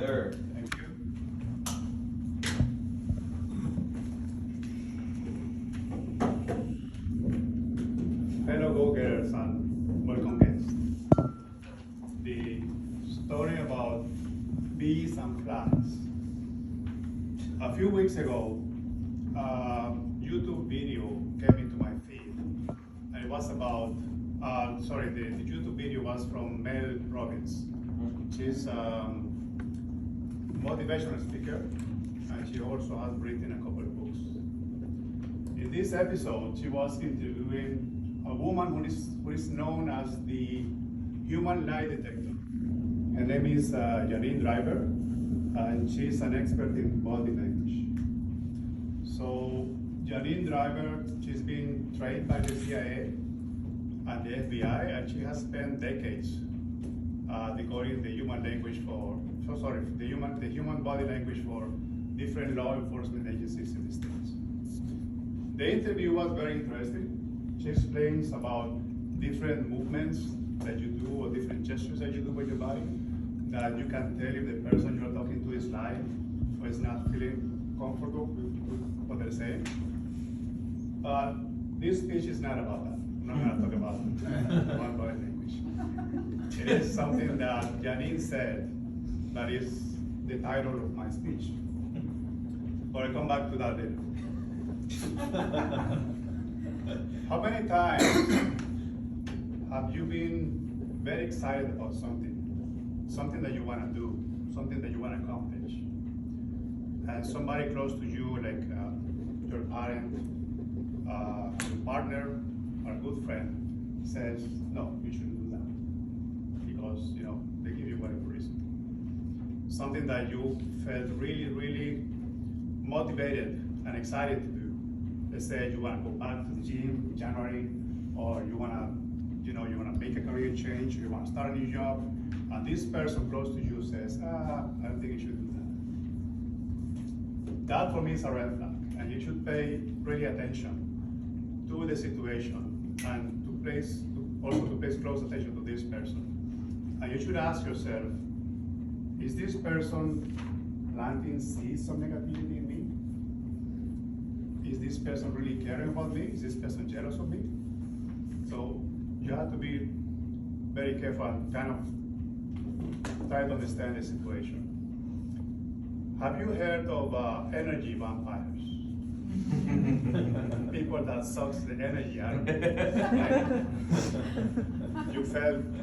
sir. Thank you. Fellow go-getters and welcome guests. The story about bees and flies. A few weeks ago, a YouTube video came into my feed. And it was about, the YouTube video was from Mel Robbins. She's a motivational speaker, and she also has written a couple of books. In this episode, she was interviewing a woman who is known as the human lie detector. Her name is Janine Driver, and she's an expert in body language. So Janine Driver, she's been trained by the CIA and the FBI, and she has spent decades decoding the human language the human body language for different law enforcement agencies in the States. The interview was very interesting. She explains about different movements that you do or different gestures that you do with your body that you can tell if the person you're talking to is lying or is not feeling comfortable with what they're saying. But this speech is not about that. I'm not going to talk about human body language. It is something that Janine said that is the title of my speech. But I'll come back to that later. How many times have you been very excited about something that you want to do, something that you want to accomplish, and somebody close to you, like your parent, your partner, or a good friend, says, no, you shouldn't do that, because they give you whatever reason. Something that you felt really, really motivated and excited to do. Let's say you want to go back to the gym in January, or you want to make a career change, or you want to start a new job, and this person close to you says, I don't think you should do that. That for me is a red flag, and you should pay really attention to the situation and to pay close attention to this person. And you should ask yourself, is this person planting seeds of negativity in me? Is this person really caring about me? Is this person jealous of me? So you have to be very careful and kind of try to understand the situation. Have you heard of energy vampires? People that sucks the energy out of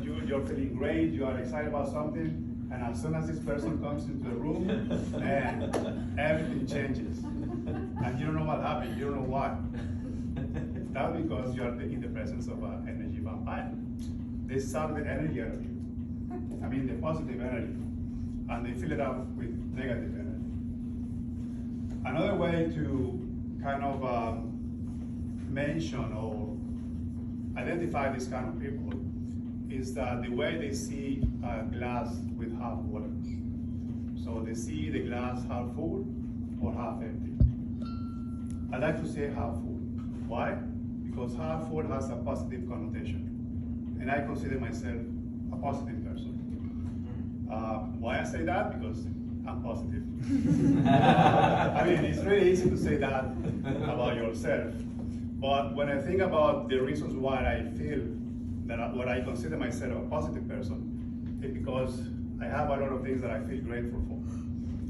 you. You're feeling great, you are excited about something, and as soon as this person comes into the room, and everything changes. And you don't know what happened, you don't know why. That's because you are in the presence of an energy vampire. They suck the energy out of you. I mean the positive energy. And they fill it up with negative energy. Another way to kind of mention or identify this kind of people is that the way they see a glass with half water. So they see the glass half full or half empty. I like to say half full. Why? Because half full has a positive connotation. And I consider myself a positive person. Why I say that? Because I'm positive. I mean, it's really easy to say that about yourself. But when I think about the reasons why I feel that what I consider myself a positive person, it's because I have a lot of things that I feel grateful for.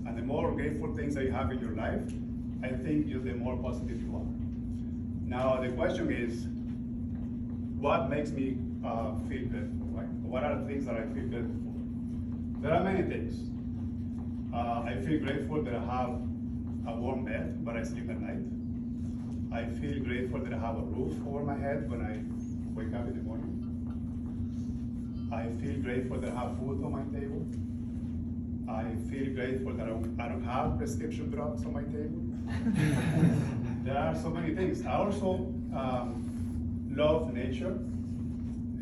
And the more grateful things that you have in your life, I think the more positive you are. Now the question is, what makes me feel grateful, right? What are the things that I feel grateful for? There are many things. I feel grateful that I have a warm bed when I sleep at night. I feel grateful that I have a roof over my head when I wake up in the morning. I feel grateful that I have food on my table. I feel grateful that I don't have prescription drugs on my table. There are so many things. I also love nature,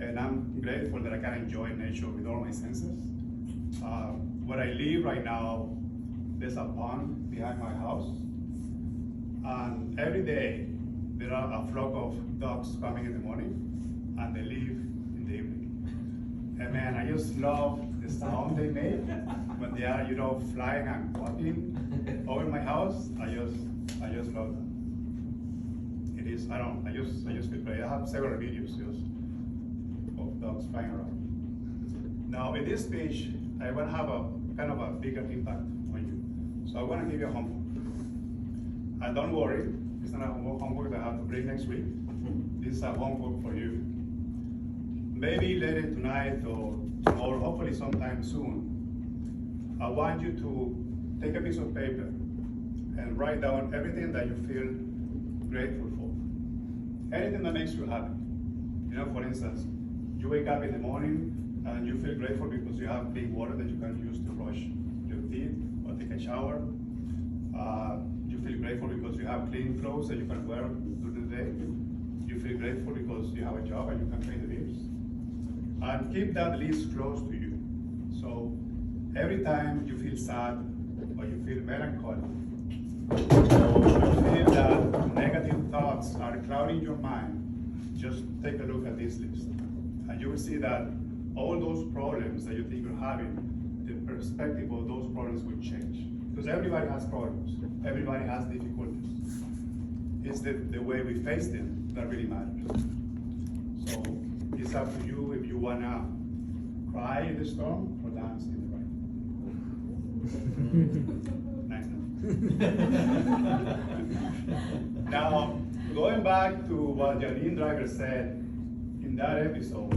and I'm grateful that I can enjoy nature with all my senses. Where I live right now, there's a pond behind my house, and every day there are a flock of ducks coming in the morning, and they leave in the evening. And man, I just love the sound they make when they are, flying and walking over my house, I just love that. It is, I just feel great. I have several videos just of dogs flying around. Now, in this speech, I want to have a kind of a bigger impact on you. So I want to give you a homework. And don't worry, it's not a homework that I have to bring next week. This is a homework for you. Maybe later tonight or tomorrow, hopefully sometime soon, I want you to take a piece of paper and write down everything that you feel grateful for. Anything that makes you happy. For instance, you wake up in the morning and you feel grateful because you have clean water that you can use to brush your teeth or take a shower. You feel grateful because you have clean clothes that you can wear during the day. You feel grateful because you have a job and you can pay the bills. And keep that list close to you. So every time you feel sad or you feel melancholy, or you feel that negative thoughts are clouding your mind, just take a look at this list. And you will see that all those problems that you think you're having, the perspective of those problems will change. Because everybody has problems. Everybody has difficulties. It's the way we face them that really matters. So it's up to you if you want to cry in the storm or dance in the rain. Nice. Now, going back to what Janine Driver said in that episode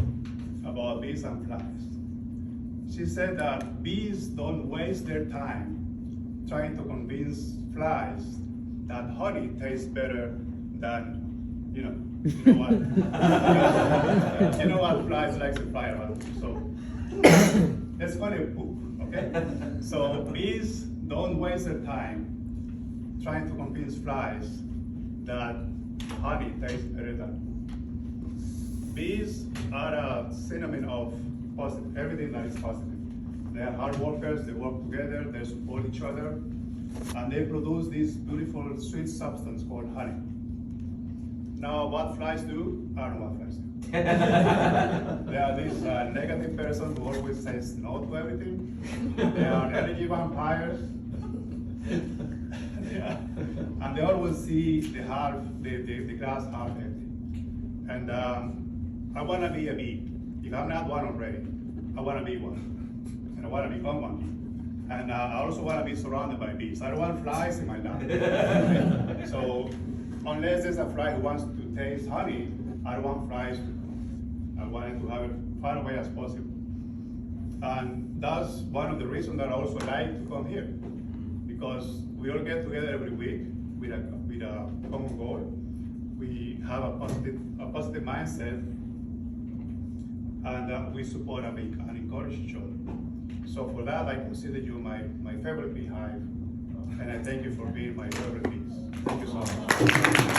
about bees and flies. She said that bees don't waste their time trying to convince flies that honey tastes better than, you know what? You know what flies like to fly around. So that's honey poop, okay? So bees don't waste their time trying to convince flies that honey tastes better than poop. Bees are a synonym of positive, everything that is positive. They are hard workers, they work together, they support each other, and they produce this beautiful sweet substance called honey. Now, what flies do? I don't know what flies do. They are this negative person who always says no to everything. They are energy vampires. Yeah. And they always see the glass half empty. And I want to be a bee. If I'm not one already, I want to be one. And I want to become one. And I also want to be surrounded by bees. I don't want flies in my life. So unless there's a fly who wants to taste honey, I don't want flies. I want it to have it far away as possible. And that's one of the reasons that I also like to come here. Because we all get together every week with a common goal. We have a positive mindset, and we support and encourage each other. So for that, I consider you my favorite beehive, and I thank you for being my favorite bees. Thank you so much.